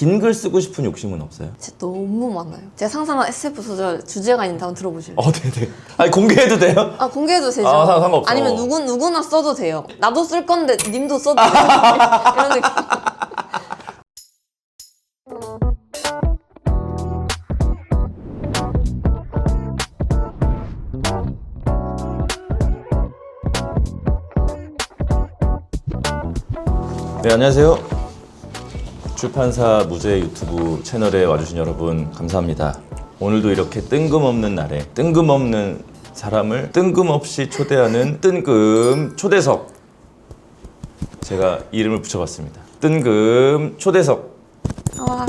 긴 글 쓰고 싶은 욕심은 없어요? 진짜 너무 많아요. 제가 상상한 SF 소설 주제가 있는데 한번 들어보실래요? 네네. 아니 공개해도 돼요? 아, 공개해도 되죠. 상관없어. 아니면 누구나 써도 돼요. 나도 쓸 건데 님도 써도 돼요. 이런 느낌. 네, 안녕하세요. 출판사 무제 유튜브 채널에 와주신 여러분 감사합니다. 오늘도 이렇게 뜬금없는 날에 뜬금없는 사람을 뜬금없이 초대하는 뜬금 초대석, 제가 이름을 붙여봤습니다. 뜬금 초대석. 와,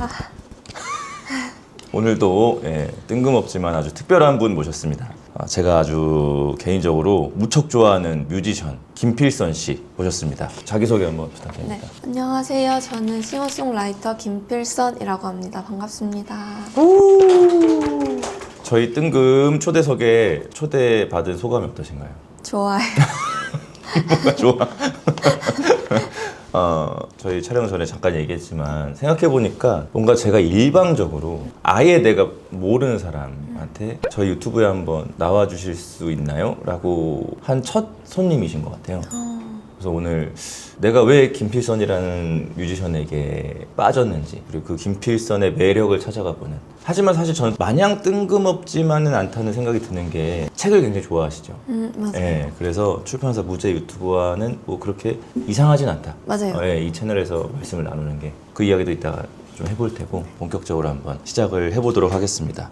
오늘도 뜬금없지만 아주 특별한 분 모셨습니다. 제가 아주 개인적으로 무척 좋아하는 뮤지션 김필선 씨 모셨습니다. 자기소개 한번 네. 부탁드립니다. 안녕하세요. 저는 싱어송라이터 김필선이라고 합니다. 반갑습니다. 저희 뜬금 초대석에 초대받은 소감이 어떠신가요? 좋아요. 뭔가 좋아. 저희 촬영 전에 잠깐 얘기했지만 생각해보니까 뭔가 제가 일방적으로 아예 내가 모르는 사람한테 저희 유튜브에 한번 나와주실 수 있나요? 라고 한 첫 손님이신 것 같아요. 그래서 오늘 내가 왜 김필선이라는 뮤지션에게 빠졌는지, 그리고 그 김필선의 매력을 찾아가 보는. 하지만 사실 저는 마냥 뜬금없지만은 않다는 생각이 드는 게, 책을 굉장히 좋아하시죠. 맞아요. 예, 그래서 출판사 무제 유튜브와는 뭐 그렇게 이상하진 않다. 맞아요. 이 채널에서 말씀을 나누는 게, 그 이야기도 이따가 좀 해볼 테고 본격적으로 한번 시작을 해보도록 하겠습니다.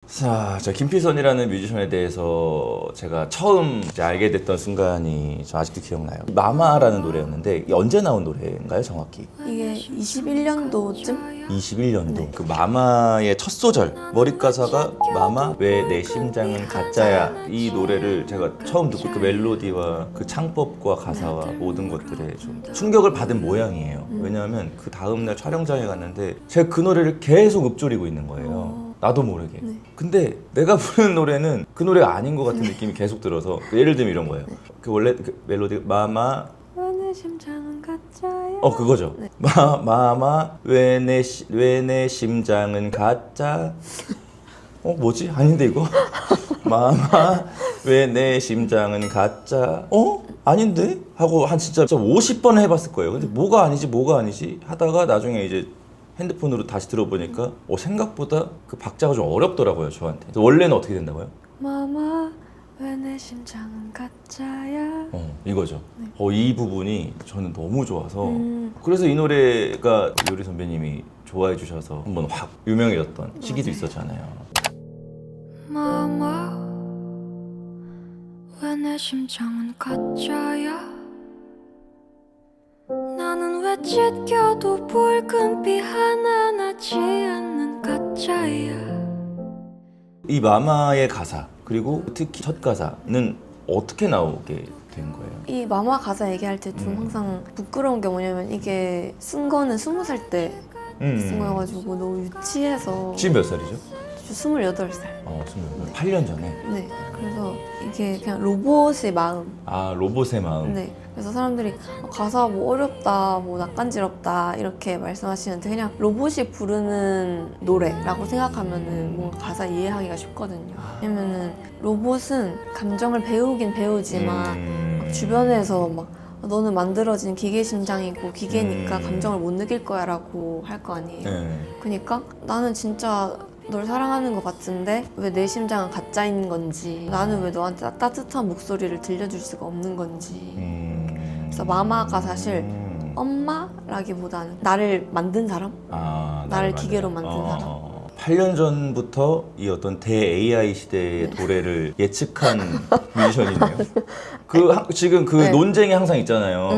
자, 김필선이라는 뮤지션에 대해서 제가 처음 이제 알게 됐던 순간이 저 아직도 기억나요. 마마라는 노래였는데, 이게 언제 나온 노래인가요, 정확히? 이게 21년도쯤? 21년도. 네. 그 마마의 첫 소절, 머릿 가사가 마마 왜 내 심장은 가짜야, 이 노래를 제가 처음 듣고 그 멜로디와 그 창법과 가사와 모든 것들에 좀 충격을 받은 모양이에요. 왜냐하면 그 다음날 촬영장에 갔는데 제가 그 노래를 계속 읊조리고 있는 거예요. 나도 모르게. 네. 근데 내가 부르는 노래는 그 노래가 아닌 것 같은 느낌이 계속 들어서, 예를 들면 이런 거예요. 그 원래 그 멜로디 마마 내 심장은 가짜야. 그거죠. 네. 마마 왜 내 심장은 가짜. 뭐지? 아닌데 이거? 마마 왜 내 심장은 가짜. 아닌데? 하고 한 진짜 50번 해봤을 거예요. 근데 뭐가 아니지 하다가 나중에 이제 핸드폰으로 다시 들어보니까 생각보다 그 박자가 좀 어렵더라고요, 저한테. 그래서 원래는 어떻게 된다고요? 마마 왜 내 심장은 가짜야. 이거죠. 이 부분이 저는 너무 좋아서 그래서 이 노래가 요리 선배님이 좋아해 주셔서 한번 확 유명해졌던 시기도 있었잖아요. 마마 왜 내 심장은 가짜야. 나는 왜 찢겨도 붉은빛 하나 나지 않는 가짜야. 이 마마의 가사, 그리고 특히 첫 가사는 어떻게 나오게 된 거예요? 이 마마 가사 얘기할 때 좀 항상 부끄러운 게 뭐냐면, 이게 쓴 거는 20살 때 쓴 거여가지고 너무 유치해서. 지금 몇 살이죠? 28살. 8년 전에. 네. 그래서 이게 그냥 로봇의 마음. 로봇의 마음. 네. 그래서 사람들이 가사 뭐 어렵다, 뭐 낯간지럽다 이렇게 말씀하시는데, 그냥 로봇이 부르는 노래라고 생각하면은 뭔가 가사 이해하기가 쉽거든요. 왜냐면은 로봇은 감정을 배우긴 배우지만 막 주변에서 막 너는 만들어진 기계 심장이고 기계니까 감정을 못 느낄 거야 라고 할 거 아니에요. 그러니까 나는 진짜 널 사랑하는 것 같은데 왜 내 심장은 가짜인 건지, 나는 왜 너한테 따뜻한 목소리를 들려줄 수가 없는 건지. 그래서 마마가 사실 엄마라기보다는 나를 만든 사람? 나를 기계로 만든 사람? 8년 전부터 이 어떤 대 AI 시대의 도래를 예측한 뮤지션이네요. 지금 그 논쟁이 항상 있잖아요.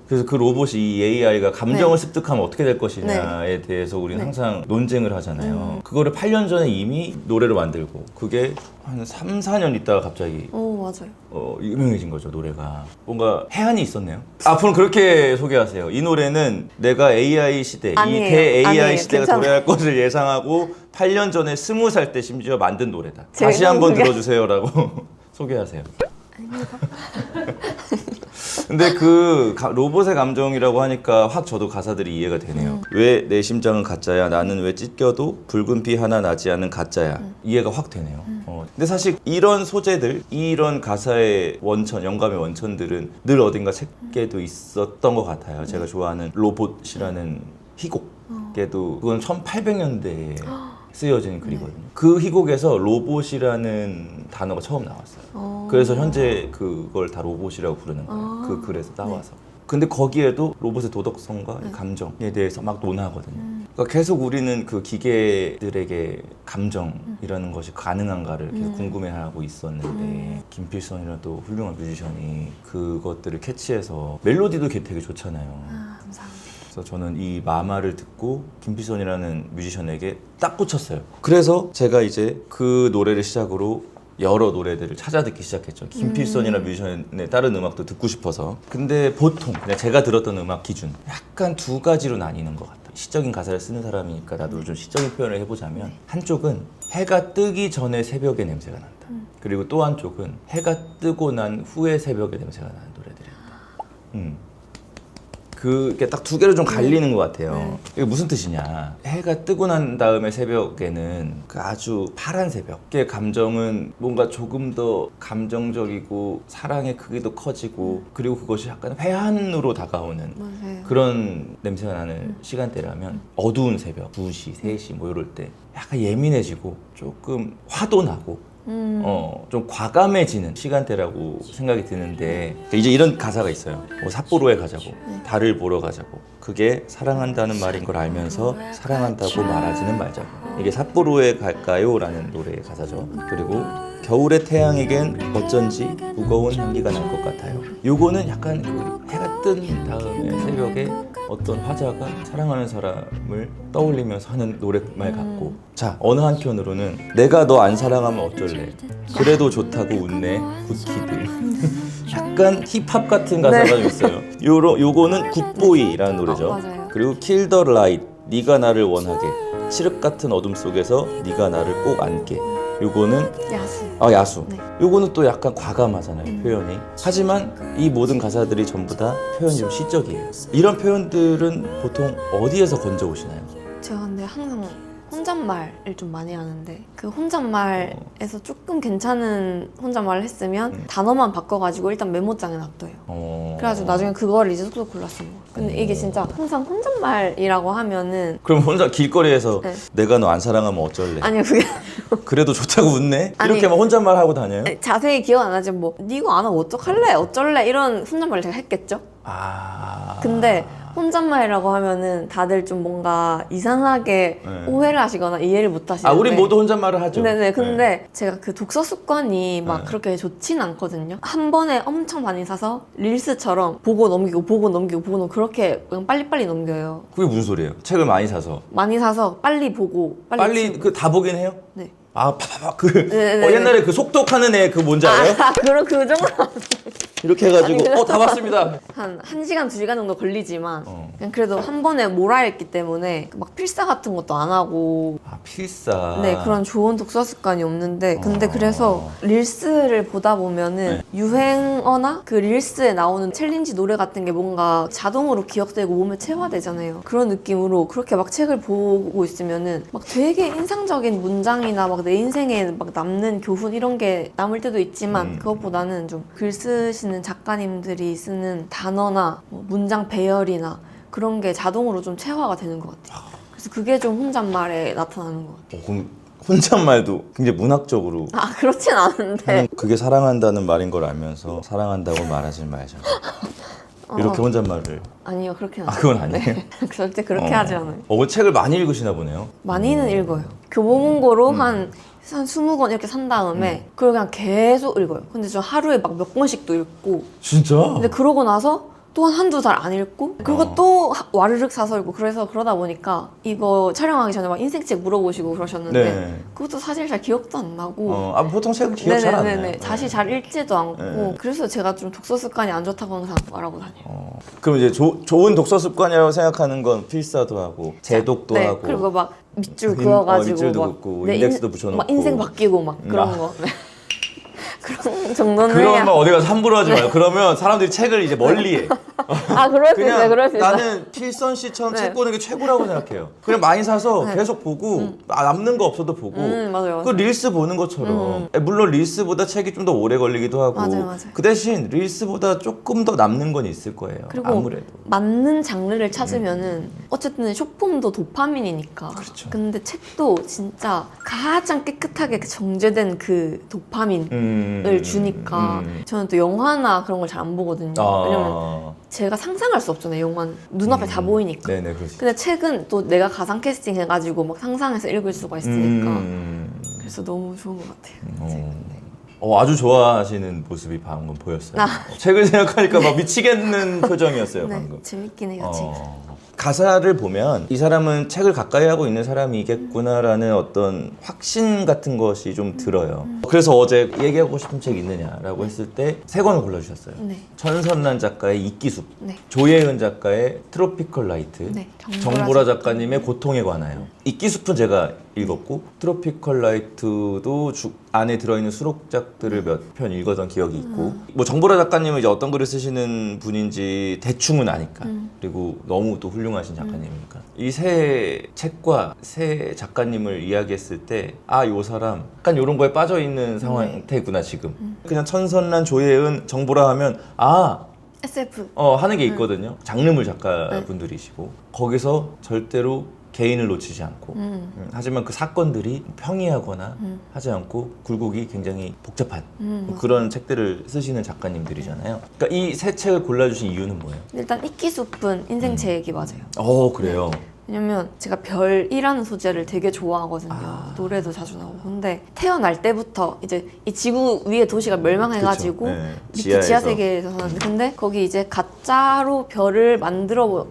그래서 그 로봇이, 이 AI가 감정을 습득하면 어떻게 될 것이냐에 대해서 우리는 항상 논쟁을 하잖아요. 그거를 8년 전에 이미 노래로 만들고, 그게 한 3, 4년 있다가 갑자기 맞아요. 유명해진 거죠, 노래가. 뭔가 해안이 있었네요. 앞으로 그렇게 소개하세요. 이 노래는 내가 AI 시대, 아니에요. 이 대 AI 아니에요. 시대가 괜찮아요. 도래할 것을 예상하고 8년 전에 20살 때 심지어 만든 노래다. 제가 다시 한번 소개- 들어주세요라고 소개하세요. 아닙니다. 근데 그 로봇의 감정이라고 하니까 확 저도 가사들이 이해가 되네요. 왜 내 심장은 가짜야? 나는 왜 찢겨도 붉은 피 하나 나지 않는 가짜야? 이해가 확 되네요. 근데 사실 이런 소재들, 이런 가사의 원천, 영감의 원천들은 늘 어딘가 책에도 있었던 것 같아요. 제가 좋아하는 로봇이라는 희곡에도 그건 1800년대에 쓰여진 글이거든요. 그 희곡에서 로봇이라는 단어가 처음 나왔어요. 그래서 현재 그걸 다 로봇이라고 부르는 거예요. 그 글에서 나와서. 근데 거기에도 로봇의 도덕성과 이 감정에 대해서 막 논하거든요. 그러니까 계속 우리는 그 기계들에게 감정이라는 것이 가능한가를 계속 궁금해하고 있었는데 김필선이라는 또 훌륭한 뮤지션이 그것들을 캐치해서 멜로디도 되게 좋잖아요. 감사합니다. 그래서 저는 이 마마를 듣고 김필선이라는 뮤지션에게 딱 꽂혔어요. 그래서 제가 이제 그 노래를 시작으로 여러 노래들을 찾아 듣기 시작했죠. 김필선이라는 뮤지션의 다른 음악도 듣고 싶어서. 근데 보통 그냥 제가 들었던 음악 기준 약간 두 가지로 나뉘는 것 같아요. 시적인 가사를 쓰는 사람이니까 나도 좀 시적인 표현을 해보자면 한쪽은 해가 뜨기 전에 새벽의 냄새가 난다. 그리고 또 한쪽은 해가 뜨고 난 후에 새벽의 냄새가 나는 노래들이다. 그게 딱 두 개로 좀 갈리는 것 같아요. 이게 무슨 뜻이냐? 해가 뜨고 난 다음에 새벽에는 그 아주 파란 새벽의 감정은 뭔가 조금 더 감정적이고 사랑의 크기도 커지고 그리고 그것이 약간 회한으로 다가오는 맞아요. 그런 냄새가 나는 시간대라면 어두운 새벽 2시, 3시 뭐 이럴 때 약간 예민해지고 조금 화도 나고 좀 과감해지는 시간대라고 생각이 드는데 이제 이런 가사가 있어요. 뭐 삿포로에 가자고, 달을 보러 가자고. 그게 사랑한다는 말인 걸 알면서 사랑한다고 말하지는 말자고. 이게 삿포로에 갈까요? 라는 노래의 가사죠. 그리고 겨울의 태양에겐 어쩐지 무거운 향기가 날 것 같아요. 요거는 약간 그 해가 뜬 다음에 새벽에 어떤 화자가 사랑하는 사람을 떠올리면서 하는 노랫말 같고, 자 어느 한편으로는 내가 너 안 사랑하면 어쩔래, 그래도 좋다고 웃네 굿키드. 약간 힙합 같은 가사가 좀 있어요. 요거는 굿보이라는 노래죠. 맞아요. 그리고 Kill the Light, 네가 나를 원하게, 칠흑 같은 어둠 속에서 네가 나를 꼭 안게. 요거는 야수. 야수. 네. 요거는 또 약간 과감하잖아요, 표현이. 하지만 이 모든 가사들이 전부 다 표현이 좀 시적이에요. 이런 표현들은 보통 어디에서 건져오시나요? 제가 근데 항상 혼잣말을 좀 많이 하는데 그 혼잣말에서 조금 괜찮은 혼잣말을 했으면 단어만 바꿔가지고 일단 메모장에 놔둬요. 그래가지고 나중에 그거를 이제 쏙쏙 골랐어요. 근데 이게 진짜 항상 혼잣말이라고 하면은 그럼 혼자 길거리에서 네. 내가 너 안 사랑하면 어쩔래? 아니요 그게 그래도 좋다고 웃네? 아니, 이렇게 막 혼잣말 하고 다녀요? 자세히 기억 안 나지만 뭐 니가 안 하면 어떡할래? 어쩔래? 이런 혼잣말을 제가 했겠죠? 근데 혼잣말이라고 하면은 다들 좀 뭔가 이상하게 네. 오해를 하시거나 이해를 못 하시는데 우리 모두 혼잣말을 하죠. 네네. 근데 제가 그 독서 습관이 막 네. 그렇게 좋진 않거든요. 한 번에 엄청 많이 사서 릴스처럼 보고 넘기고 보고 넘기고 보고 넘기고 그렇게 그냥 빨리빨리 넘겨요. 그게 무슨 소리예요? 책을 많이 사서 많이 사서 빨리 보고 빨리 치우고. 그 다 보긴 해요? 네. 파파파 네네네. 옛날에 그 속독하는 애 그 뭔지 알아요? 그런 그 정도 이렇게 해가지고 아니, 그래서- 다 봤습니다. 한 1시간, 2시간 정도 걸리지만 어. 그냥 그래도 한 번에 몰아읽기 때문에 막 필사 같은 것도 안 하고 필사. 네, 그런 좋은 독서 습관이 없는데 근데 어. 그래서 릴스를 보다 보면은 네. 유행어나 그 릴스에 나오는 챌린지 노래 같은 게 뭔가 자동으로 기억되고 몸에 체화되잖아요. 그런 느낌으로 그렇게 막 책을 보고 있으면은 막 되게 인상적인 문장이나 막 내 인생에 막 남는 교훈 이런 게 남을 때도 있지만 그것보다는 좀 글 쓰시는 작가님들이 쓰는 단어나 뭐 문장 배열이나 그런 게 자동으로 좀 체화가 되는 것 같아요. 그래서 그게 좀 혼잣말에 나타나는 것 같아요. 그럼 혼잣말도 굉장히 문학적으로 그렇진 않은데. 그게 사랑한다는 말인 걸 알면서 사랑한다고 말하지 말자. 이렇게 혼잣말을. 아니요, 그렇게는 안 그건 아니에요? 절대 그렇게 하지 않아요. 책을 많이 읽으시나 보네요. 많이는 읽어요. 교보문고로 한 20권 이렇게 산 다음에 그걸 그냥 계속 읽어요. 근데 저 하루에 막 몇 권씩도 읽고. 진짜? 근데 그러고 나서 또 한두 달 안 읽고 그리고 또 와르륵 사서 읽고 그러다 보니까 이거 촬영하기 전에 막 인생책 물어보시고 그러셨는데 네. 그것도 사실 잘 기억도 안 나고 보통 책은 기억 잘 안 나요. 네네네네. 다시 잘 읽지도 않고 네. 그래서 제가 좀 독서 습관이 안 좋다고 항상 말하고 다녀요. 그럼 이제 좋은 독서 습관이라고 생각하는 건 필사도 하고 제독도 네, 하고 그리고 막 밑줄 인- 그어가지고 밑줄도 막 긋고 내 인덱스도 붙여놓고 막 인생 바뀌고 막 그런 거. 네. 그런 정도는 그러면 해야. 어디 가서 함부로 하지 마요. 그러면 사람들이 책을 이제 멀리해. 아 그럴 수 있어요. 그냥 그럴 수 있어요. 나는 필선 씨처럼 네. 책 보는 게 최고라고 생각해요. 그냥 많이 사서 네. 계속 보고 남는 거 없어도 보고 맞아요. 그 릴스 보는 것처럼 물론 릴스보다 책이 좀 더 오래 걸리기도 하고 맞아요. 그 대신 릴스보다 조금 더 남는 건 있을 거예요. 그리고 아무래도. 맞는 장르를 찾으면은 어쨌든 쇼폼도 도파민이니까. 그렇죠. 근데 책도 진짜 가장 깨끗하게 정제된 그 도파민을 주니까 저는 또 영화나 그런 걸 잘 안 보거든요. 왜냐면 제가 상상할 수 없잖아요. 영화는 눈앞에 다 보이니까. 네네 그렇죠. 근데 책은 또 내가 가상 캐스팅 해가지고 막 상상해서 읽을 수가 있으니까 그래서 너무 좋은 것 같아요. 책. 아주 좋아하시는 모습이 방금 보였어요. 아. 책을 생각하니까 막 미치겠는 표정이었어요 네, 방금. 재밌긴 해요. 책. 가사를 보면 이 사람은 책을 가까이 하고 있는 사람이겠구나라는 어떤 확신 같은 것이 좀 들어요. 그래서 어제 얘기하고 싶은 책 있느냐라고 했을 때 세 권을 골라주셨어요. 네. 천선란 작가의 이끼숲, 네. 조예은 작가의 트로피컬 라이트, 네, 정보라 작가님의 고통에 관하여. 이끼숲은 제가 읽었고 트로피컬 라이트도 안에 들어있는 수록작들을 몇 편 읽었던 기억이 있고 뭐 정보라 작가님은 이제 어떤 글을 쓰시는 분인지 대충은 아니까 그리고 너무 또 훌륭하신 작가님이니까 이 세 책과 세 작가님을 이야기했을 때 아 요 사람 약간 요런 거에 빠져있는 상태구나 지금 그냥 천선란 조예은 정보라 하면 SF. 하는 게 있거든요. 장르물 작가분들이시고 거기서 절대로 개인을 놓치지 않고 하지만 그 사건들이 평이하거나 하지 않고 굴곡이 굉장히 복잡한 그런 책들을 쓰시는 작가님들이잖아요. 그러니까 이 세 책을 골라주신 이유는 뭐예요? 일단 이끼숲은 인생 제 얘기 맞아요. 그래요. 왜냐면 제가 별이라는 소재를 되게 좋아하거든요. 노래도 자주 나오고. 근데 태어날 때부터 이제 이 지구 위의 도시가 멸망해가지고 그쵸. 네. 밑에 지하 세계에서 사는데 근데 거기 이제 가짜로 별을 만들어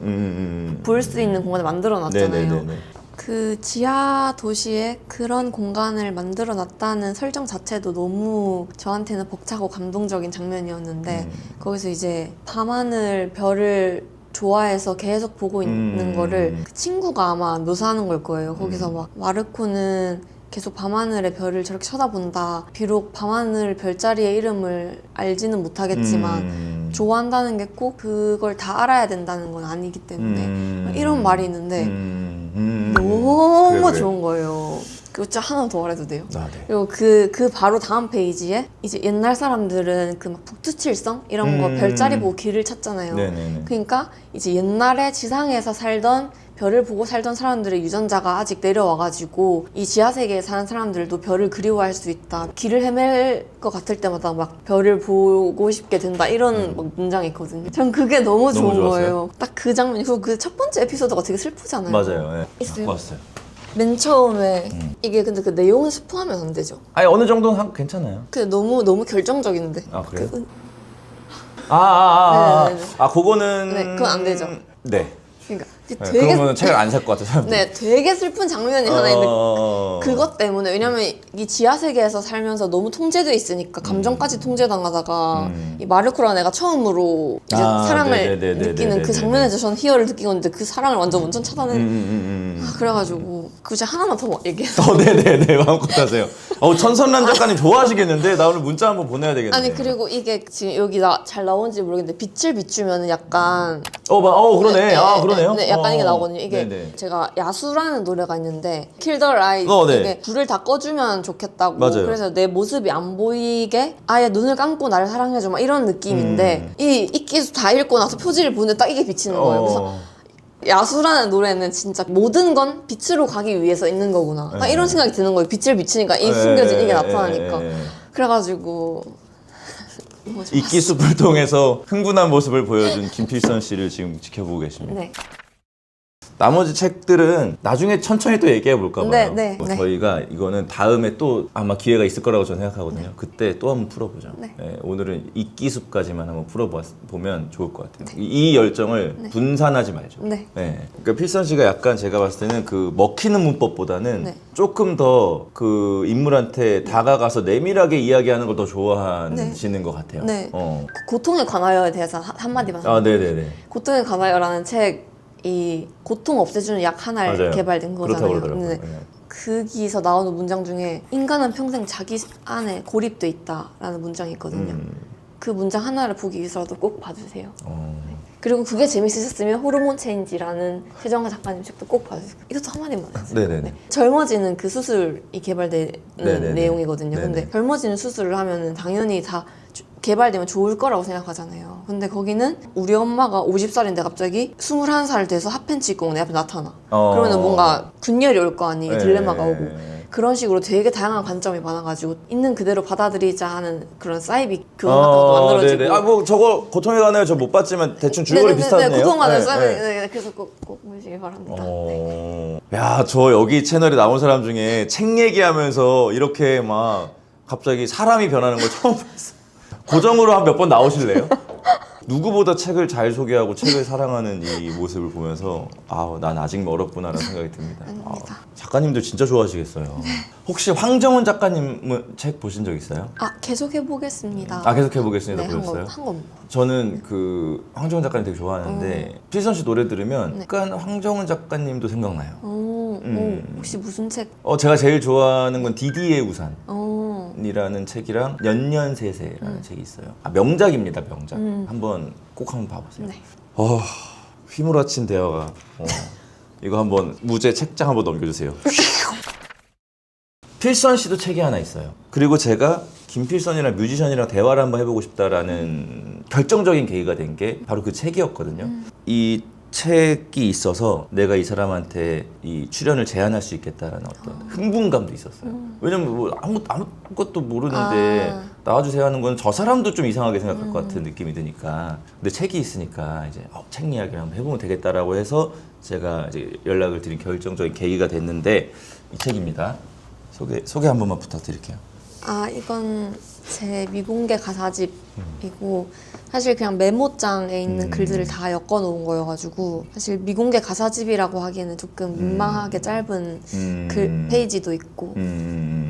볼 수 있는 공간을 만들어 놨잖아요. 네네네네. 그 지하 도시에 그런 공간을 만들어 놨다는 설정 자체도 너무 저한테는 벅차고 감동적인 장면이었는데 거기서 이제 밤하늘 별을 좋아해서 계속 보고 있는 거를 그 친구가 아마 묘사하는 걸 거예요. 거기서 막 마르코는 계속 밤하늘의 별을 저렇게 쳐다본다. 비록 밤하늘 별자리의 이름을 알지는 못하겠지만 좋아한다는 게 꼭 그걸 다 알아야 된다는 건 아니기 때문에 이런 말이 있는데 너무 그래. 좋은 거예요. 그거 진짜 하나 더 말해도 돼요? 네. 그리고 그 바로 다음 페이지에 이제 옛날 사람들은 그 막 북두칠성 이런 거 별자리 보고 길을 찾잖아요. 네네네. 그러니까 이제 옛날에 지상에서 살던 별을 보고 살던 사람들의 유전자가 아직 내려와가지고 이 지하세계에 사는 사람들도 별을 그리워할 수 있다. 길을 헤맬 것 같을 때마다 막 별을 보고 싶게 된다. 이런 막 문장이 있거든요. 전 그게 너무 좋은 좋았어요? 거예요. 딱 그 장면이. 그리고 그 첫 번째 에피소드가 되게 슬프잖아요. 맞아요. 네. 있어요? 봤어요. 맨 처음에 이게 근데 그 내용을 스포하면 안 되죠. 아니 어느 정도는 괜찮아요. 근데 너무 결정적인데. 아 그래요? 그, 네네네. 그거는 네, 그건 안 되죠. 네. 그러니까 네, 되게 그러면 책을 안 살 것 같아요. 사람들이. 네, 되게 슬픈 장면이 하나 있는데 어... 그것 때문에 왜냐면 이 지하 세계에서 살면서 너무 통제돼 있으니까 감정까지 통제당하다가 이 마르코라는 애가 처음으로 이제 사랑을 느끼는 그 장면에서 저는 희열을 느끼는데 그 사랑을 완전 차단해. 그래가지고 그저 하나만 더 얘기해서. 네네네 마음껏 하세요. 천선란 작가님 좋아하시겠는데 나 오늘 문자 한번 보내야 되겠네. 아니 그리고 이게 지금 여기 잘 나오는지 모르겠는데 빛을 비추면은 약간 그러네. 그러네요. 네, 약간 이게 나오거든요. 이게 네네. 제가 야수라는 노래가 있는데 Kill the Light 네. 이게 불을 다 꺼주면 좋겠다고 맞아요. 그래서 내 모습이 안 보이게 아예 눈을 감고 나를 사랑해줘 막 이런 느낌인데 이 이끼수 다 읽고 나서 표지를 보는데 딱 이게 비치는 거예요. 그래서 야수라는 노래는 진짜 모든 건 빛으로 가기 위해서 있는 거구나. 딱 이런 생각이 드는 거예요. 빛을 비치니까 이 숨겨진 이게 나타나니까. 그래가지고 이끼숲을 통해서 흥분한 모습을 보여준 김필선 씨를 지금 지켜보고 계십니다. 네. 나머지 책들은 나중에 천천히 또 얘기해 볼까 봐요. 네. 저희가 이거는 다음에 또 아마 기회가 있을 거라고 저는 생각하거든요. 그때 또 한번 풀어보죠. 네. 오늘은 이끼숲까지만 한번 풀어보면 좋을 것 같아요. 이 열정을 분산하지 말죠. 네. 그러니까 필선 씨가 약간 제가 봤을 때는 그 먹히는 문법보다는 네. 조금 더 그 인물한테 다가가서 내밀하게 이야기하는 걸 더 좋아하시는 것 같아요. 네. 고통에 관하여에 대해서 한마디만 네네네. 고통에 관하여라는 책이 고통 없애주는 약 하나를 맞아요. 개발된 그렇다고 거잖아요. 그러더라고요. 근데 네. 거기서 나오는 문장 중에 인간은 평생 자기 안에 고립돼 있다라는 문장이 있거든요. 그 문장 하나를 보기 위해서라도 꼭 봐주세요. 그리고 그게 재밌으셨으면 호르몬 체인지라는 최정화 작가님 책도 꼭 봐주세요. 이것도 한마디만 해주세요. 네네네. 네. 젊어지는 그 수술이 개발되는 네네네. 내용이거든요. 네네. 근데 젊어지는 수술을 하면은 당연히 다 개발되면 좋을 거라고 생각하잖아요. 근데 거기는 우리 엄마가 50살인데 갑자기 21살 돼서 핫팬츠 입고 내 앞에 나타나. 그러면은 뭔가 분열이 올 거 아니에요. 딜레마가 오고. 그런 식으로 되게 다양한 관점이 많아가지고 있는 그대로 받아들이자 하는 그런 사이비 교훈 같은 것도 만들어지고. 네네. 뭐 저거 고통에 관하여 저 못 봤지만 대충 줄거리 비슷하네요. 고통받는 네, 사이비. 네. 네, 그래서 꼭 보시기 바랍니다. 네. 야, 저 여기 채널에 나온 사람 중에 책 얘기하면서 이렇게 막 갑자기 사람이 변하는 걸 처음 봤어요. 고정으로 한 몇 번 나오실래요? 누구보다 책을 잘 소개하고 책을 사랑하는 이 모습을 보면서 난 아직 멀었구나라는 생각이 듭니다. 아닙니다. 작가님들 진짜 좋아하시겠어요. 혹시 황정은 작가님 책 보신 적 있어요? 계속 해보겠습니다. 계속 해보겠습니다. 네, 보셨어요? 한 건. 저는 그 황정은 작가님 되게 좋아하는데 필선 씨 노래 들으면 약간 황정은 작가님도 생각나요. 혹시 무슨 책? 제가 제일 좋아하는 건 디디의 우산. 어, 이라는 책이랑 연년세세라는 책이 있어요. 명작입니다, 명작. 한번 봐보세요. 네. 휘몰아친 대화가. 이거 한번 무제 책장 한번 넘겨주세요. 필선 씨도 책이 하나 있어요. 그리고 제가 김필선이랑 뮤지션이랑 대화를 한번 해보고 싶다라는 결정적인 계기가 된 게 바로 그 책이었거든요. 이 책이 있어서 내가 이 사람한테 이 출연을 제안할 수 있겠다라는 어떤 흥분감도 있었어요. 왜냐면 뭐 아무것도 모르는데 나와주세요 하는 건 저 사람도 좀 이상하게 생각할 것 같은 느낌이 드니까. 근데 책이 있으니까 이제 책 이야기를 한번 해보면 되겠다라고 해서 제가 이제 연락을 드린 결정적인 계기가 됐는데 이 책입니다. 소개 한 번만 부탁드릴게요. 이건 제 미공개 가사집이고 사실 그냥 메모장에 있는 글들을 다 엮어놓은 거여가지고 사실 미공개 가사집이라고 하기에는 조금 민망하게 짧은 글 페이지도 있고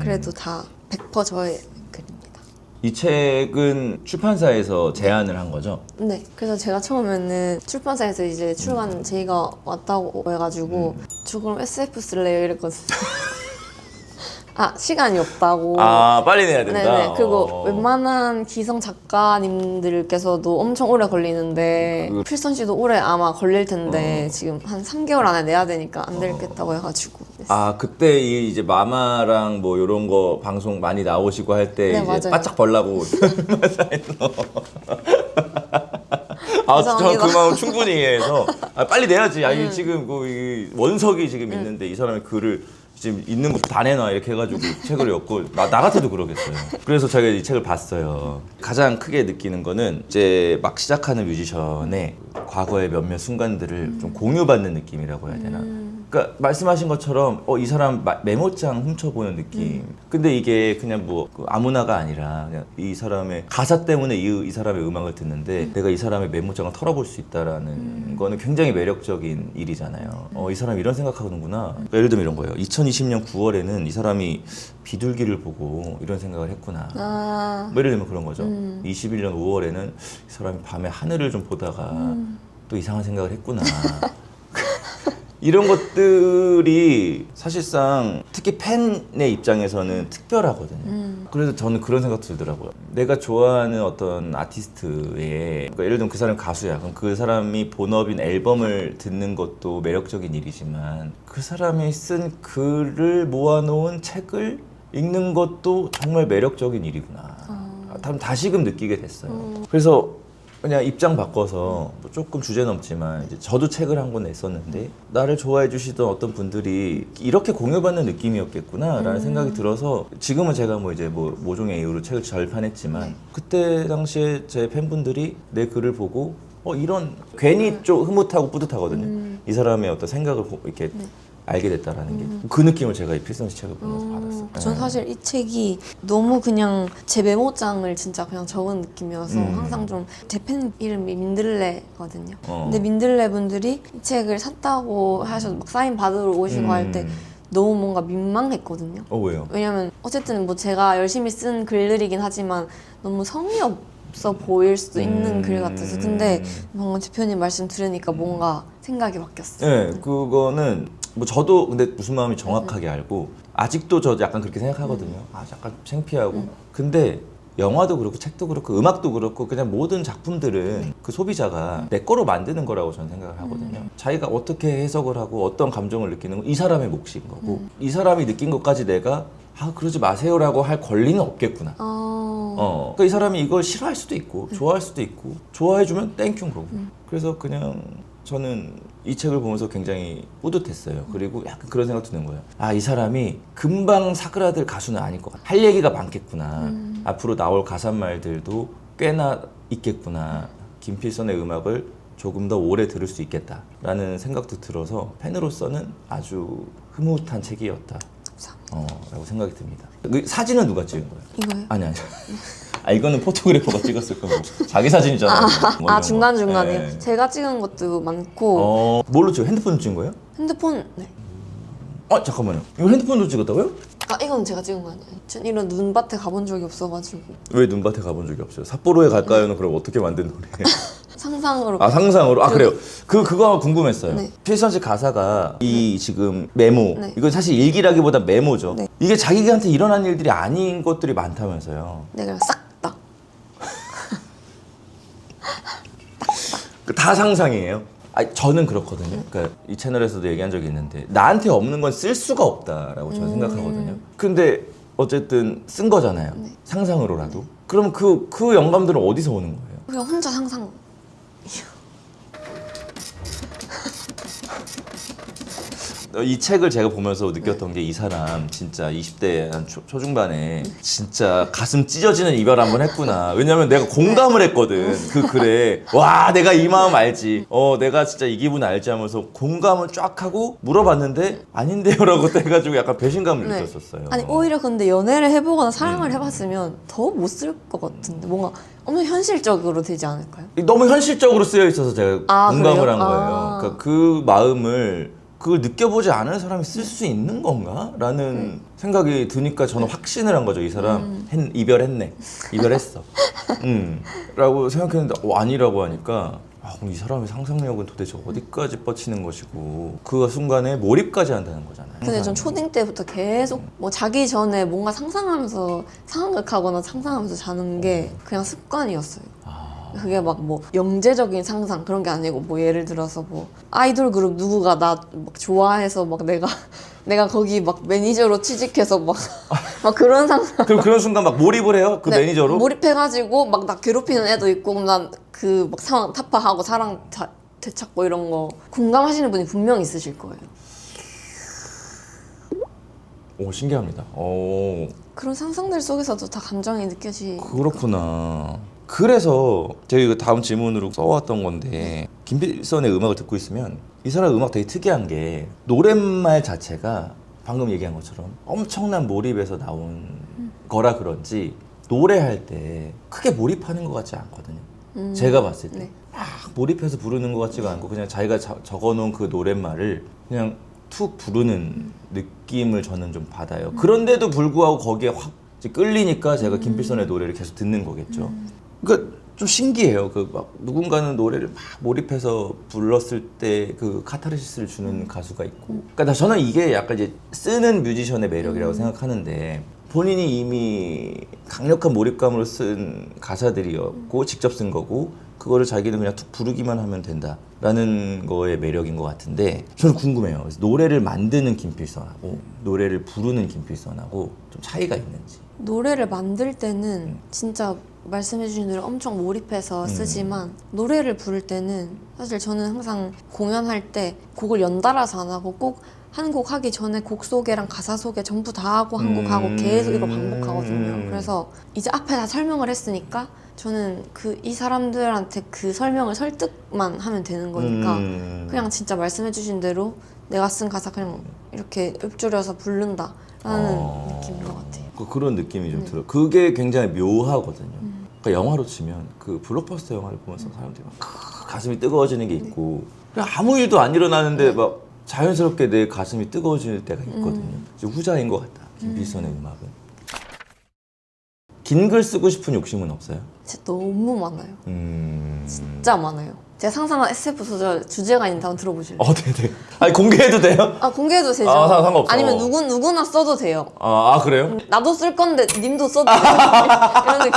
그래도 다 100% 저의 글입니다. 이 책은 출판사에서 제안을 한 거죠? 네, 그래서 제가 처음에는 출판사에서 이제 출간 제의가 왔다고 해가지고 저 그럼 SF 쓸래요 이랬거든요. 시간이 없다고. 빨리 내야 된다. 네네. 그리고 웬만한 기성 작가님들께서도 엄청 오래 걸리는데 필선 씨도 오래 아마 걸릴 텐데 지금 한 3개월 안에 내야 되니까 안 되겠다고 해가지고. 그때 이제 마마랑 뭐 이런 거 방송 많이 나오시고 할 때 네, 이제 맞아요. 바짝 벌라고. 저는 죄송합니다. 그 마음 충분히 이해해서 빨리 내야지. 지금 이 원석이 지금 있는데 이 사람의 글을 지금 있는 거 다 내놔 이렇게 해가지고 책을 엮고 나 같아도 그러겠어요. 그래서 제가 이 책을 봤어요. 가장 크게 느끼는 거는 이제 막 시작하는 뮤지션의 과거의 몇몇 순간들을 좀 공유받는 느낌이라고 해야 되나. 그러니까 말씀하신 것처럼 이 사람 메모장 훔쳐보는 느낌. 근데 이게 그냥 뭐 아무나가 아니라 그냥 이 사람의 가사 때문에 이 사람의 음악을 듣는데 내가 이 사람의 메모장을 털어볼 수 있다라는 거는 굉장히 매력적인 일이잖아요. 이 사람이 이런 생각하는구나. 그러니까 예를 들면 이런 거예요. 2020년 9월에는 이 사람이 비둘기를 보고 이런 생각을 했구나. 뭐 예를 들면 그런 거죠. 21년 5월에는 이 사람이 밤에 하늘을 좀 보다가 또 이상한 생각을 했구나. 이런 것들이 사실상 특히 팬의 입장에서는 특별하거든요. 그래서 저는 그런 생각 들더라고요. 내가 좋아하는 어떤 아티스트의 예를 들면 그 사람이 가수야. 그럼 그 사람이 본업인 앨범을 듣는 것도 매력적인 일이지만 그 사람이 쓴 글을 모아놓은 책을 읽는 것도 정말 매력적인 일이구나. 다시금 느끼게 됐어요. 그래서 그냥 입장 바꿔서 뭐 조금 주제 넘지만 이제 저도 책을 한 권 냈었는데 나를 좋아해 주시던 어떤 분들이 이렇게 공유받는 느낌이었겠구나라는 생각이 들어서 지금은 제가 뭐 이제 뭐 모종의 이유로 책을 절판했지만 그때 당시에 제 팬분들이 내 글을 보고 이런 괜히 좀 흐뭇하고 뿌듯하거든요. 이 사람의 어떤 생각을 이렇게 알게 됐다라는 게 그 느낌을 제가 이 필선 씨 책을 보면서 받았어요. 전 사실 이 책이 너무 그냥 제 메모장을 진짜 그냥 적은 느낌이어서 항상 좀 제 팬 이름이 민들레거든요. 근데 민들레 분들이 이 책을 샀다고 하셔서 막 사인 받으러 오시고 할 때 너무 뭔가 민망했거든요. 왜요? 왜냐면 어쨌든 뭐 제가 열심히 쓴 글들이긴 하지만 너무 성의 없어 보일 수도 있는 글 같아서 근데 뭔가 대표님 말씀 들으니까 뭔가 생각이 바뀌었어요. 네, 그거는 뭐 저도 근데 무슨 마음이 정확하게 알고 아직도 저 약간 그렇게 생각하거든요. 아 약간 창피하고. 근데 영화도 그렇고 책도 그렇고 음악도 그렇고 그냥 모든 작품들은 그 소비자가 내 거로 만드는 거라고 저는 생각을 하거든요. 자기가 어떻게 해석을 하고 어떤 감정을 느끼는 건 이 사람의 몫인 거고 이 사람이 느낀 것까지 내가 그러지 마세요라고 할 권리는 없겠구나. 그러니까 이 사람이 이걸 싫어할 수도 있고 좋아할 수도 있고 좋아해주면 땡큐인 거고. 그래서 그냥 저는 이 책을 보면서 굉장히 뿌듯했어요. 그리고 약간 그런 생각 드는 거예요. 이 사람이 금방 사그라들 가수는 아닐 것 같아. 할 얘기가 많겠구나. 앞으로 나올 가사말들도 꽤나 있겠구나. 김필선의 음악을 조금 더 오래 들을 수 있겠다라는 생각도 들어서 팬으로서는 아주 흐뭇한 책이었다. 라고 생각이 듭니다. 그 사진은 누가 찍은 거예요? 이거요? 아니. 이거는 포토그래퍼가 찍었을 거고 자기 사진이잖아요. 뭐 이런 거. 중간중간에 네. 제가 찍은 것도 많고 뭘로 찍어? 핸드폰 찍은 거예요? 핸드폰 네. 잠깐만요. 이거 핸드폰으로 찍었다고요? 이건 제가 찍은 거 아니에요. 전 이런 눈밭에 가본 적이 없어가지고 왜 눈밭에 가본 적이 없어요? 삿포로에 갈까요는 그럼 어떻게 만든 노래예요? 상상으로 상상으로? 그래요. 그거 궁금했어요. 네. 필선 씨 가사가 이 지금 메모, 네. 이건 사실 일기라기보다 메모죠. 네. 이게 자기한테 일어난 일들이 아닌 것들이 많다면서요. 내가 싹 다 다 상상이에요. 저는 그렇거든요. 그러니까 이 채널에서도 얘기한 적이 있는데 나한테 없는 건 쓸 수가 없다라고 저는 생각하거든요. 근데 어쨌든 쓴 거잖아요. 상상으로라도. 그럼 그 영감들은 어디서 오는 거예요? 그냥 혼자 상상. 이 책을 제가 보면서 느꼈던 게 이 사람 진짜 20대 한 초중반에 진짜 가슴 찢어지는 이별 한번 했구나. 왜냐면 내가 공감을 했거든. 그 글에 와 내가 이 마음 알지. 내가 진짜 이 기분 알지 하면서 공감을 쫙 하고 물어봤는데 아닌데요 라고 해가지고 약간 배신감을 네. 느꼈었어요. 아니 오히려 근데 연애를 해보거나 사랑을 해봤으면 더 못 쓸 것 같은데 뭔가 엄청 현실적으로 되지 않을까요? 너무 현실적으로 쓰여 있어서 제가 공감을 그래요? 한 거예요. 그러니까 그 마음을 그걸 느껴보지 않은 사람이 쓸 수 있는 건가? 라는 생각이 드니까 저는 확신을 한 거죠. 이 사람 이별했네. 이별했어. 라고 생각했는데 아니라고 하니까 그럼 이 사람의 상상력은 도대체 어디까지 뻗치는 것이고 그 순간에 몰입까지 한다는 거잖아요. 근데 전 초딩 때부터 계속 뭐 자기 전에 뭔가 상상하면서 상상극하거나 상상하면서 자는 게 그냥 습관이었어요. 그게 막 뭐 영재적인 상상 그런 게 아니고 뭐 예를 들어서 뭐 아이돌 그룹 누구가 나 막 좋아해서 막 내가 거기 막 매니저로 취직해서 막 그런 상상. 그럼 그런 순간 막 몰입을 해요? 그 네, 매니저로? 몰입해가지고 막 나 괴롭히는 애도 있고 난 그 막 상황 타파하고 사랑 되찾고 이런 거 공감하시는 분이 분명히 있으실 거예요. 오 신기합니다. 그런 상상들 속에서도 다 감정이 느껴지고. 그렇구나. 그래서 제가 이거 다음 질문으로 써왔던 건데 김필선의 음악을 듣고 있으면 이 사람 음악 되게 특이한 게 노랫말 자체가 방금 얘기한 것처럼 엄청난 몰입에서 나온 거라 그런지 노래할 때 크게 몰입하는 것 같지 않거든요. 제가 봤을 때 막 몰입해서 부르는 것 같지가 않고 그냥 자기가 적어놓은 그 노랫말을 그냥 툭 부르는 느낌을 저는 좀 받아요. 그런데도 불구하고 거기에 확 끌리니까 제가 김필선의 노래를 계속 듣는 거겠죠. 그러니까 좀 신기해요. 그 막 누군가는 노래를 막 몰입해서 불렀을 때 그 카타르시스를 주는 가수가 있고. 그러니까 저는 이게 약간 이제 쓰는 뮤지션의 매력이라고 생각하는데 본인이 이미 강력한 몰입감으로 쓴 가사들이었고 직접 쓴 거고 그거를 자기는 그냥 툭 부르기만 하면 된다라는 거의 매력인 것 같은데 저는 궁금해요. 그래서 노래를 만드는 김필선하고 노래를 부르는 김필선하고 좀 차이가 있는지. 노래를 만들 때는 진짜 말씀해주신 대로 엄청 몰입해서 쓰지만 노래를 부를 때는 사실 저는 항상 공연할 때 곡을 연달아서 안 하고 꼭 한 곡 하기 전에 곡 소개랑 가사 소개 전부 다 하고 한 곡 하고 계속 이걸 반복하거든요. 그래서 이제 앞에 다 설명을 했으니까 저는 이 사람들한테 그 설명을 설득만 하면 되는 거니까 그냥 진짜 말씀해주신 대로 내가 쓴 가사 그냥 이렇게 읊조려서 부른다라는 느낌인 것 같아요. 그런 느낌이 좀 들어요. 그게 굉장히 묘하거든요. 그러니까 영화로 치면 그 블록버스터 영화를 보면서 사람들이 막 가슴이 뜨거워지는 게 있고 그냥 아무 일도 안 일어나는데 막 자연스럽게 내 가슴이 뜨거워질 때가 있거든요. 이제 후자인 것 같다. 김필선의 음악은. 긴 글 쓰고 싶은 욕심은 없어요? 진짜 너무 많아요. 진짜 많아요. 제가 상상한 SF 소설 주제가 있는데 한번 들어보실래요? 네네. 아니 공개해도 돼요? 공개해도 되죠. 상관없어. 아니면 누구나 써도 돼요. 그래요? 나도 쓸 건데 님도 써도 돼요. 이런 느낌.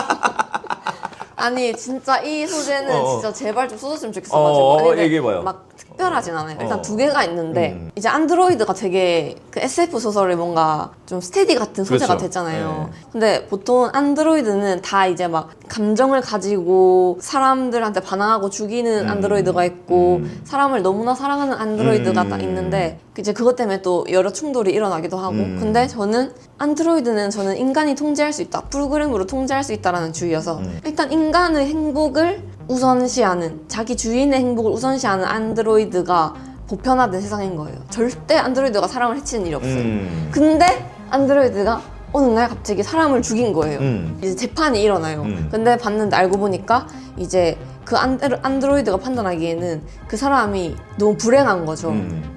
아니 진짜 이 소재는 진짜 제발 좀 써줬으면 좋겠어가지고. 아니, 근데 얘기해봐요. 막 특별하진 않아요. 일단 두 개가 있는데 이제 안드로이드가 되게 그 SF 소설에 뭔가 좀 스테디 같은 소재가 그렇죠. 됐잖아요. 근데 보통 안드로이드는 다 이제 막 감정을 가지고 사람들한테 반항하고 죽이는 안드로이드가 있고 사람을 너무나 사랑하는 안드로이드가 딱 있는데 이제 그것 때문에 또 여러 충돌이 일어나기도 하고 근데 저는 안드로이드는 저는 인간이 통제할 수 있다. 프로그램으로 통제할 수 있다라는 주의여서 일단 인간의 행복을 우선시하는 자기 주인의 행복을 우선시하는 안드로이드가 보편화된 세상인 거예요. 절대 안드로이드가 사람을 해치는 일이 없어요. 근데 안드로이드가 어느 날 갑자기 사람을 죽인 거예요. 이제 재판이 일어나요. 근데 봤는데 알고 보니까 이제 그 안드로이드가 판단하기에는 그 사람이 너무 불행한 거죠.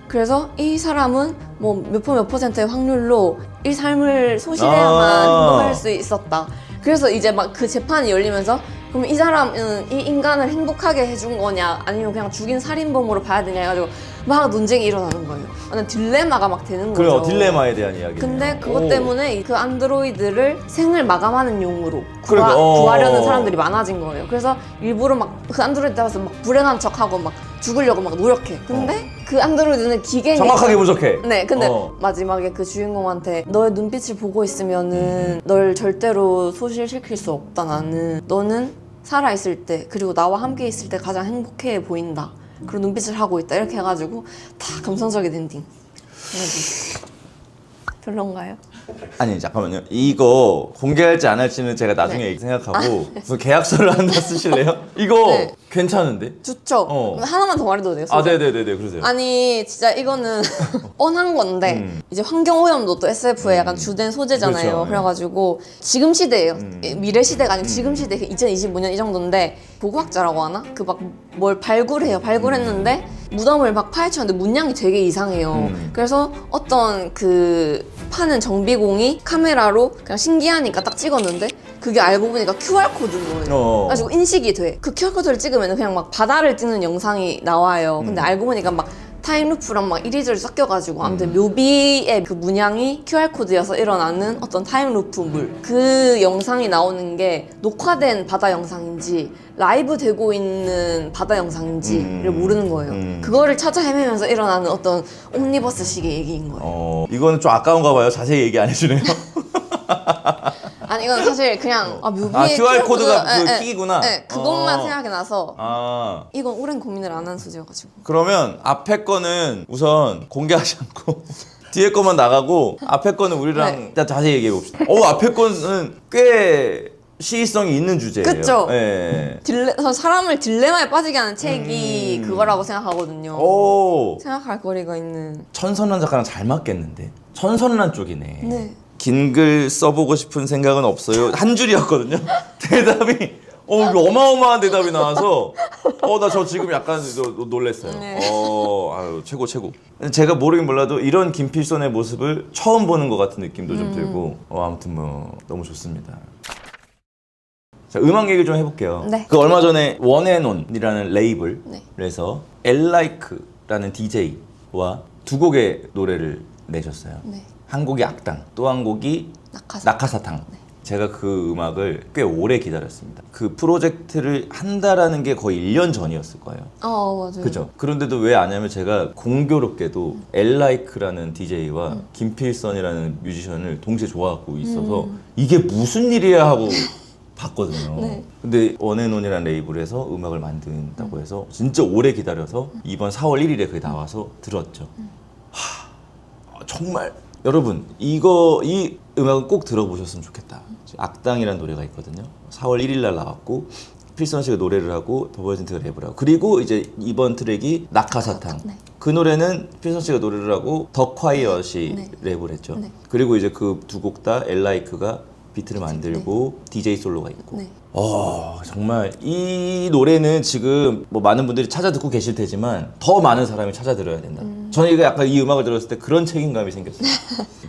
그래서 이 사람은 뭐 몇 %의 확률로 이 삶을 소실해야만 행복할 수 있었다. 그래서 이제 막 그 재판이 열리면서 그럼 이 사람은 이 인간을 행복하게 해준 거냐 아니면 그냥 죽인 살인범으로 봐야 되냐 해가지고 막 논쟁이 일어나는 거예요. 완전 딜레마가 막 되는 거죠. 딜레마에 대한 이야기. 근데 그것 때문에 그 안드로이드를 생을 마감하는 용으로 그러니까, 구하려는 사람들이 많아진 거예요. 그래서 일부러 막 그 안드로이드 와서 막 불행한 척하고 막 죽으려고 막 노력해. 근데 그 안드로이드는 기계니까 정확하게 분석해. 네, 근데 마지막에 그 주인공한테 너의 눈빛을 보고 있으면은 널 절대로 소실시킬 수 없다. 너는 살아있을 때 그리고 나와 함께 있을 때 가장 행복해 보인다. 그런 눈빛을 하고 있다. 이렇게 해가지고 다 감성적인 엔딩. 별론가요? 아니 잠깐만요. 이거 공개할지 안 할지는 제가 나중에 생각하고 무슨 계약서를 한다 쓰실래요? 이거 네. 괜찮은데? 좋죠. 하나만 더 말해도 돼요? 네네네 그러세요. 아니 진짜 이거는 뻔한 건데 이제 환경오염도 또 SF의 약간 주된 소재잖아요. 그렇죠. 그래가지고 지금 시대예요. 미래 시대가 아니고 지금 시대 2025년 이 정도인데 보고학자라고 하나? 그 막 뭘 발굴해요. 발굴했는데 무덤을 막 파헤쳤는데 문양이 되게 이상해요. 그래서 어떤 그 파는 정비공이 카메라로 그냥 신기하니까 딱 찍었는데 그게 알고 보니까 QR코드인 거예요. 그래가지고 인식이 돼. 그 QR코드를 찍으면 그냥 막 바다를 찍는 영상이 나와요. 근데 알고 보니까 막 타임루프랑 막 이리저리 섞여가지고 아무튼 묘비의 그 문양이 QR코드여서 일어나는 어떤 타임루프물 그 영상이 나오는 게 녹화된 바다 영상인지 라이브 되고 있는 바다 영상인지를 모르는 거예요. 그거를 찾아 헤매면서 일어나는 어떤 옴니버스식의 얘기인 거예요. 이거는 좀 아까운가 봐요. 자세히 얘기 안 해주네요. 아니 이건 사실 그냥 묘비의 QR코드가 그 킥이구나. 네, 그것만 생각이 나서 이건 오랜 고민을 안 한 소재여가지고. 그러면 앞에 거는 우선 공개하지 않고 뒤에 거만 나가고 앞에 거는 우리랑 일단 자세히 얘기해 봅시다. 앞에 거는 꽤 시의성이 있는 주제예요. 그쵸? 네. 전 사람을 딜레마에 빠지게 하는 책이 그거라고 생각하거든요. 생각할 거리가 있는. 천선란 작가랑 잘 맞겠는데? 천선란 쪽이네. 네. 긴 글 써보고 싶은 생각은 없어요. 한 줄이었거든요. 대답이 이거 어마어마한 대답이 나와서 나 저 지금 약간 놀랬어요. 네. 아유 최고. 제가 모르긴 몰라도 이런 김필선의 모습을 처음 보는 것 같은 느낌도 좀 들고 아무튼 뭐 너무 좋습니다. 자, 음악 얘기 좀 해볼게요. 네. 그 얼마 전에 원앤온이라는 레이블에서 네. 엘라이크라는 DJ와 두 곡의 노래를 내셨어요. 네. 한 곡이 악당, 또 한 곡이 낙하사탕. 네. 제가 그 음악을 꽤 오래 기다렸습니다. 그 프로젝트를 한다라는 게 거의 1년 전이었을 거예요. 맞아요. 그죠? 그런데도 왜 아냐면 제가 공교롭게도 엘라이크라는 DJ와 김필선이라는 뮤지션을 동시에 좋아하고 있어서 이게 무슨 일이야 하고 봤거든요. 네. 근데 원앤온이라는 레이블에서 음악을 만든다고 해서 진짜 오래 기다려서 이번 4월 1일에 그게 나와서 들었죠. 정말 여러분 이 음악은 꼭 들어보셨으면 좋겠다. 악당이라는 노래가 있거든요. 4월 1일 날 나왔고 필선 씨가 노래를 하고 더보이즈가 랩을 하고 그리고 이제 이번 트랙이 낙하사탕. 네. 그 노래는 필선 씨가 노래를 하고 더 콰이엇이 네. 랩을 했죠. 네. 그리고 이제 그 두 곡 다 엘라이크가 비트를 만들고 DJ 솔로가 있고. 네. 정말 이 노래는 지금 뭐 많은 분들이 찾아 듣고 계실 테지만 더 많은 사람이 찾아 들어야 된다. 저는 이거 약간 이 음악을 들었을 때 그런 책임감이 생겼어요.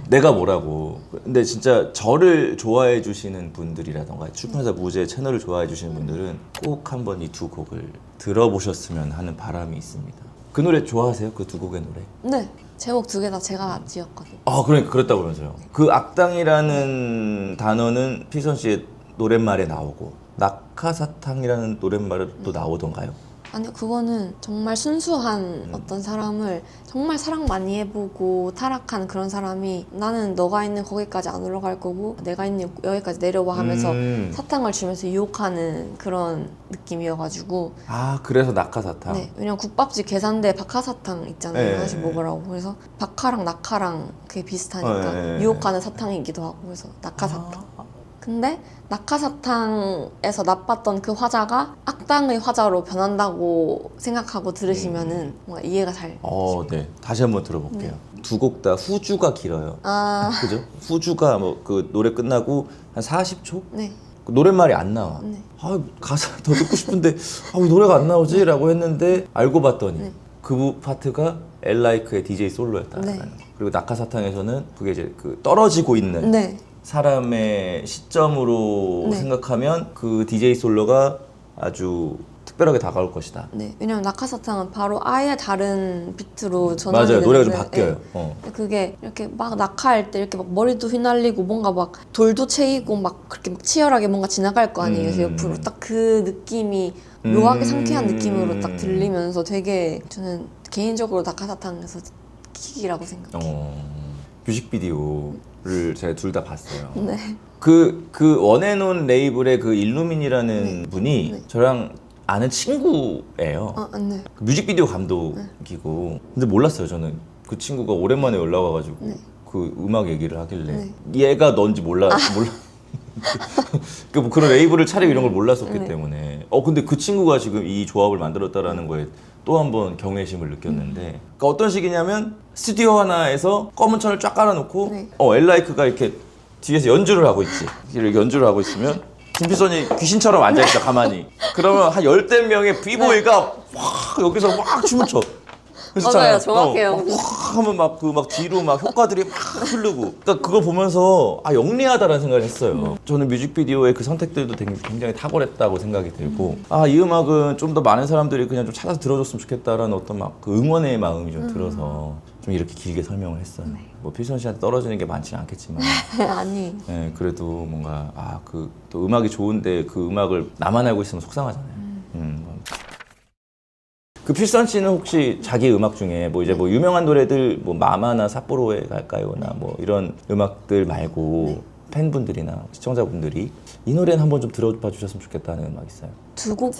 내가 뭐라고. 근데 진짜 저를 좋아해 주시는 분들이라던가 출판사 무제 채널을 좋아해 주시는 분들은 꼭 한번 이 두 곡을 들어보셨으면 하는 바람이 있습니다. 그 노래 좋아하세요? 그 두 곡의 노래? 네. 제목 두 개 다 제가 지었거든요. 그러니까 그랬다고 그러면서요. 그 악당이라는 단어는 피선 씨의 노랫말에 나오고 낙하사탕이라는 노랫말에 또 나오던가요? 아니요, 그거는 정말 순수한 어떤 사람을 정말 사랑 많이 해보고 타락한 그런 사람이 나는 너가 있는 거기까지 안 올라갈 거고 내가 있는 여기까지 내려와 하면서 사탕을 주면서 유혹하는 그런 느낌이어가지고. 그래서 낙하사탕. 네, 왜냐면 국밥집 계산대 박하사탕 있잖아요. 네. 하나씩 먹으라고. 그래서 박하랑 낙하랑 그게 비슷하니까 네. 유혹하는 사탕이기도 하고 그래서 낙하사탕. 근데 낙하사탕에서 나빴던 그 화자가 악당의 화자로 변한다고 생각하고 들으시면은 뭔가 이해가 잘. 네. 다시 한번 들어볼게요. 두 곡 다 후주가 길어요. 그죠? 후주가 뭐 그 노래 끝나고 한 40초? 네. 그 노랫말이 안 나와. 네. 가사 더 듣고 싶은데 왜 노래가 안 나오지? 라고 했는데 알고 봤더니 그 파트가 엘라이크의 DJ 솔로였다. 네. 그리고 낙하사탕에서는 그게 이제 그 떨어지고 있는 네. 사람의 시점으로 네. 생각하면 그 DJ 솔로가 아주 특별하게 다가올 것이다. 네. 왜냐면 낙하사탕은 바로 아예 다른 비트로 전환이 맞아요. 노래가 좀 되는데, 바뀌어요. 네. 그게 이렇게 막 낙하할 때 이렇게 막 머리도 휘날리고 뭔가 막 돌도 채이고 막 그렇게 막 치열하게 뭔가 지나갈 거 아니에요. 그래서 옆으로 딱 그 느낌이 묘하게 상쾌한 느낌으로 딱 들리면서 되게 저는 개인적으로 낙하사탕에서 킥이라고 생각해요. 뮤직비디오를 제가 둘 다 봤어요. 네. 그 원앤온 레이블의 그 일루민이라는 분이 저랑 아는 친구예요. 네. 그 뮤직비디오 감독이고. 근데 몰랐어요. 저는 그 친구가 오랜만에 연락 와가지고 그 음악 얘기를 하길래 얘가 넌지 몰라. 그 뭐 그런 레이블을 차리고 이런 걸 몰랐었기 때문에. 근데 그 친구가 지금 이 조합을 만들었다라는 거에 또 한 번 경외심을 느꼈는데. 그러니까 어떤 식이냐면 스튜디오 하나에서 검은 천을 쫙 깔아놓고 엘라이크가 이렇게 뒤에서 연주를 하고 있지. 이렇게 연주를 하고 있으면 김필선이 귀신처럼 앉아있다 가만히. 그러면 한 10대 명의 비보이가 확 여기서 막 춤을 춰. 그래서 맞아요. 정확해요. 확 하면 막 뒤로 막 효과들이 막 흐르고. 그러니까 그걸 보면서 영리하다라는 생각을 했어요. 저는 뮤직비디오의 그 선택들도 굉장히 탁월했다고 생각이 들고 이 음악은 좀 더 많은 사람들이 그냥 좀 찾아서 들어줬으면 좋겠다라는 어떤 막 그 응원의 마음이 좀 들어서 좀 이렇게 길게 설명을 했어요. 뭐 필선 씨한테 떨어지는 게 많지는 않겠지만 아니. 네, 그래도 뭔가 또 음악이 좋은데 그 음악을 나만 알고 있으면 속상하잖아요. 그 필선 씨는 혹시 자기 음악 중에 뭐 이제 뭐 유명한 노래들 뭐 마마나 삿포로에 갈까요나 뭐 이런 음악들 말고 팬분들이나 시청자분들이 이 노래는 한번 좀 들어봐 주셨으면 좋겠다는 음악 있어요? 두 곡.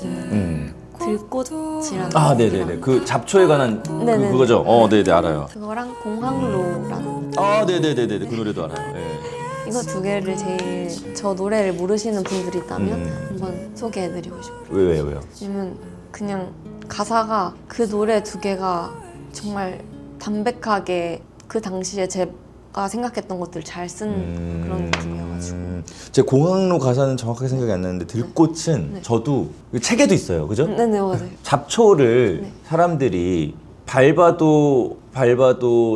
들꽃이라는. 네네네. 그 잡초에 관한 네네네. 그거죠? 네네 알아요. 그거랑 공항로라는. 네네네네. 그 노래도 알아요. 네. 이거 두 개를 제일 저 노래를 모르시는 분들이 있다면 한번 소개해드리고 싶어요. 왜요? 왜냐면 그냥 가사가 그 노래 두 개가 정말 담백하게 그 당시에 제가 생각했던 것들을 잘 쓴 그런 느낌이어가지고. 제 공항로 가사는 정확하게 생각이 안 나는데 들꽃은 저도 책에도 있어요. 그죠? 네네, 맞아요. 잡초를 사람들이 밟아도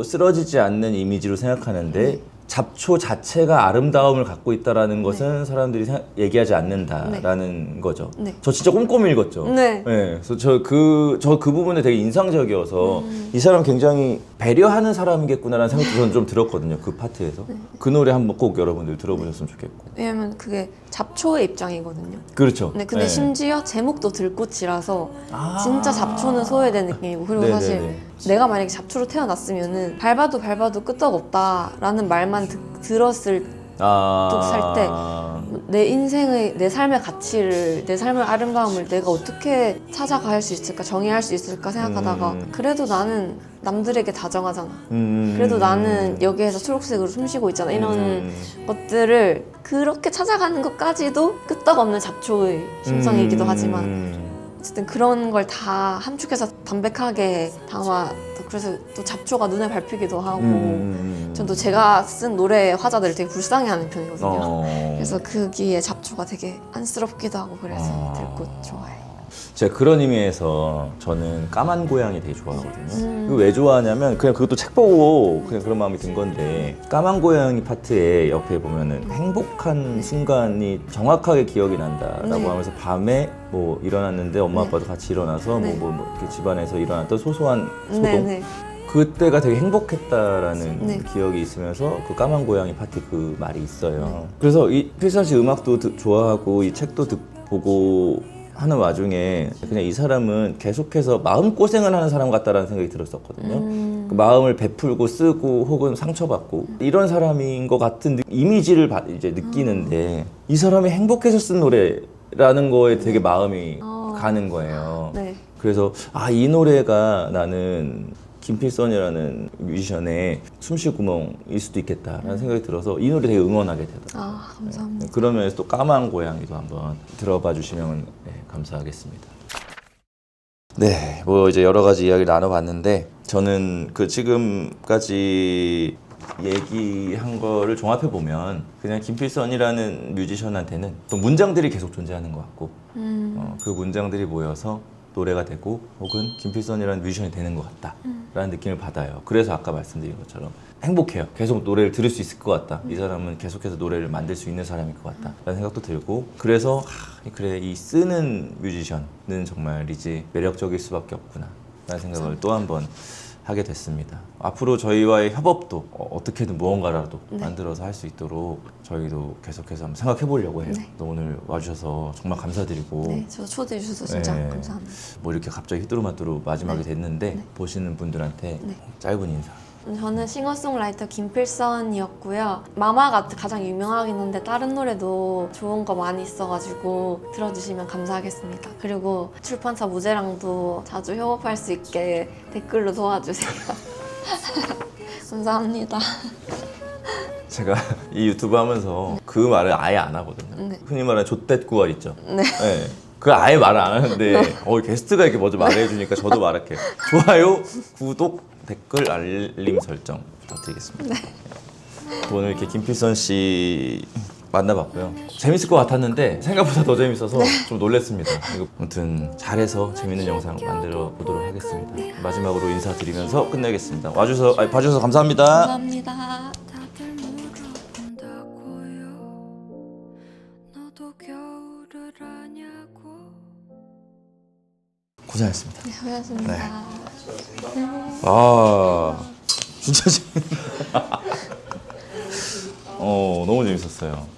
쓰러지지 않는 이미지로 생각하는데 잡초 자체가 아름다움을 갖고 있다라는 것은 사람들이 얘기하지 않는다라는 거죠. 네. 저 진짜 꼼꼼히 읽었죠. 네. 그래서 저 그 부분에 되게 인상적이어서 이 사람 굉장히 배려하는 사람이겠구나라는 생각도 저는 좀 들었거든요. 그 파트에서. 그 노래 한번 꼭 여러분들 들어보셨으면 좋겠고. 왜냐면 그게 잡초의 입장이거든요. 그렇죠. 네, 근데 심지어 제목도 들꽃이라서 진짜 잡초는 소외된 느낌이고, 그리고 사실 내가 만약에 잡초로 태어났으면은 밟아도 끄떡없다라는 말만 들었을 살 때 내 인생의, 내 삶의 가치를, 내 삶의 아름다움을 내가 어떻게 찾아갈 수 있을까, 정의할 수 있을까 생각하다가 그래도 나는 남들에게 다정하잖아. 그래도 나는 여기에서 초록색으로 숨쉬고 있잖아. 이런 것들을 그렇게 찾아가는 것까지도 끄떡없는 잡초의 심성이기도 하지만 어쨌든 그런 걸 다 함축해서 담백하게 담아 또 그래서 또 잡초가 눈에 밟히기도 하고 전 또 제가 쓴 노래 화자들을 되게 불쌍해하는 편이거든요. 그래서 거기에 잡초가 되게 안쓰럽기도 하고 그래서 들꽃 좋아해요. 제가 그런 의미에서 저는 까만 고양이 되게 좋아하거든요. 이거 왜 좋아하냐면 그냥 그것도 책 보고 그냥 그런 마음이 든 건데 까만 고양이 파트에 옆에 보면은 행복한 순간이 정확하게 기억이 난다라고 네. 하면서 밤에 뭐 일어났는데 엄마 네. 아빠도 같이 일어나서 네. 뭐 이렇게 집안에서 일어났던 소소한 소동 네네. 그때가 되게 행복했다라는 네. 기억이 있으면서 그 까만 고양이 파티 그 말이 있어요. 그래서 이 필선 씨 음악도 좋아하고 이 책도 보고 하는 와중에 그냥 이 사람은 계속해서 마음고생을 하는 사람 같다라는 생각이 들었었거든요. 그 마음을 베풀고 쓰고 혹은 상처받고 이런 사람인 것 같은 이미지를 이제 느끼는데 이 사람이 행복해서 쓴 노래라는 거에 되게 마음이 가는 거예요. 네. 그래서 이 노래가 나는 김필선이라는 뮤지션의 숨쉴 구멍일 수도 있겠다라는 생각이 들어서 이 노래 되게 응원하게 되더라고요. 감사합니다. 그런 면에서 또 까만 고양이도 한번 들어봐 주시면 감사하겠습니다. 네, 뭐 이제 여러 가지 이야기를 나눠봤는데 저는 그 지금까지 얘기한 거를 종합해 보면 그냥 김필선이라는 뮤지션한테는 또 문장들이 계속 존재하는 것 같고 그 문장들이 모여서 노래가 되고 혹은 김필선이라는 뮤지션이 되는 것 같다라는 느낌을 받아요. 그래서 아까 말씀드린 것처럼 행복해요. 계속 노래를 들을 수 있을 것 같다. 이 사람은 계속해서 노래를 만들 수 있는 사람일 것 같다라는 생각도 들고 그래서 그래 이 쓰는 뮤지션은 정말이지 매력적일 수밖에 없구나 라는 생각을 또 한 번 하게 됐습니다. 앞으로 저희와의 협업도 어떻게든 무언가라도 만들어서 할 수 있도록 저희도 계속해서 한번 생각해 보려고 해요. 네. 또 오늘 와주셔서 정말 감사드리고 네, 저도 초대해 주셔서 진짜 네. 감사합니다. 뭐 이렇게 갑자기 휘뚜루마뚜루 마지막이 됐는데 보시는 분들한테 짧은 인사. 저는 싱어송라이터 김필선이었고요. 마마가 가장 유명하긴 한데 다른 노래도 좋은 거 많이 있어가지고 들어주시면 감사하겠습니다. 그리고 출판사 무제랑도 자주 협업할 수 있게 댓글로 도와주세요. 감사합니다. 제가 이 유튜브 하면서 그 말을 아예 안 하거든요. 네. 흔히 말하는 좆댓구알 있죠. 네. 그 아예 말을 안 하는데 게스트가 이렇게 먼저 말해주니까 저도 말할게요. 좋아요, 구독, 댓글, 알림 설정 부탁드리겠습니다. 오늘 이렇게 김필선 씨 만나봤고요. 재밌을 것 같았는데 생각보다 더 재밌어서 좀 놀랐습니다. 아무튼 잘해서 재밌는 영상 만들어 보도록 하겠습니다. 마지막으로 인사드리면서 끝내겠습니다. 봐주셔서 감사합니다. 감사합니다. 다들 물어본다고요. 너도 겨울을 아냐고. 고생하셨습니다. 네, 수고하셨습니다. 진짜 재밌다. 너무 재밌었어요.